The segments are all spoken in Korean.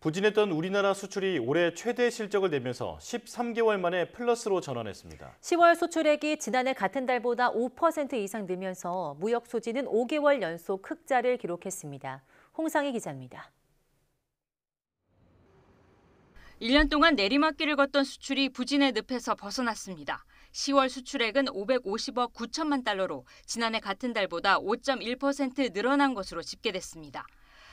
부진했던 우리나라 수출이 올해 최대 실적을 내면서 13개월 만에 플러스로 전환했습니다. 10월 수출액이 지난해 같은 달보다 5% 이상 늘면서 무역 수지는 5개월 연속 흑자를 기록했습니다. 홍상희 기자입니다. 1년 동안 내리막길을 걷던 수출이 부진의 늪에서 벗어났습니다. 10월 수출액은 550억 9천만 달러로 지난해 같은 달보다 5.1% 늘어난 것으로 집계됐습니다.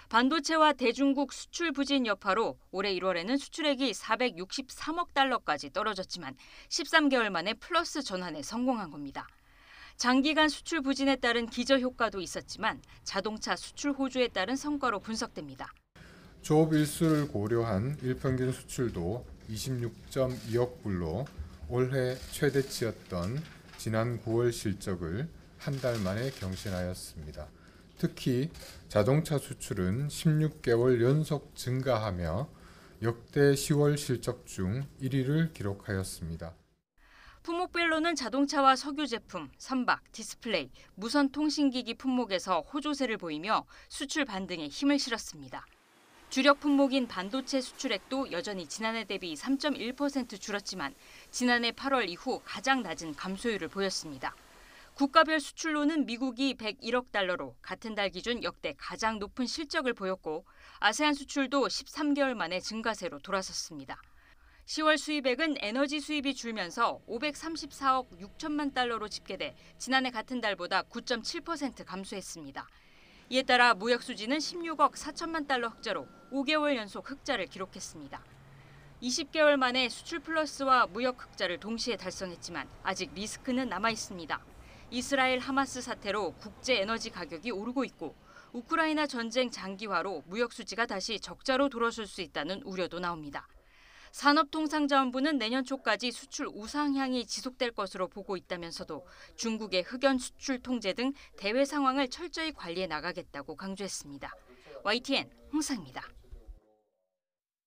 반도체와 대중국 수출 부진 여파로 올해 1월에는 수출액이 463억 달러까지 떨어졌지만 13개월 만에 플러스 전환에 성공한 겁니다. 장기간 수출 부진에 따른 기저효과도 있었지만 자동차 수출 호조에 따른 성과로 분석됩니다. 조업 일수를 고려한 일평균 수출도 26.2억 불로 올해 최대치였던 지난 9월 실적을 한 달 만에 경신하였습니다. 특히 자동차 수출은 16개월 연속 증가하며 역대 10월 실적 중 1위를 기록하였습니다. 품목별로는 자동차와 석유 제품, 선박, 디스플레이, 무선 통신기기 품목에서 호조세를 보이며 수출 반등에 힘을 실었습니다. 주력 품목인 반도체 수출액도 여전히 지난해 대비 3.1% 줄었지만 지난해 8월 이후 가장 낮은 감소율을 보였습니다. 국가별 수출로는 미국이 101억 달러로 같은 달 기준 역대 가장 높은 실적을 보였고 아세안 수출도 13개월 만에 증가세로 돌아섰습니다. 10월 수입액은 에너지 수입이 줄면서 534억 6천만 달러로 집계돼 지난해 같은 달보다 9.7% 감소했습니다. 이에 따라 무역 수지는 16억 4천만 달러 흑자로 5개월 연속 흑자를 기록했습니다. 20개월 만에 수출 플러스와 무역 흑자를 동시에 달성했지만 아직 리스크는 남아 있습니다. 이스라엘 하마스 사태로 국제 에너지 가격이 오르고 있고 우크라이나 전쟁 장기화로 무역 수지가 다시 적자로 돌아설 수 있다는 우려도 나옵니다. 산업통상자원부는 내년 초까지 수출 우상향이 지속될 것으로 보고 있다면서도 중국의 흑연 수출 통제 등 대외 상황을 철저히 관리해 나가겠다고 강조했습니다. YTN 홍상입니다.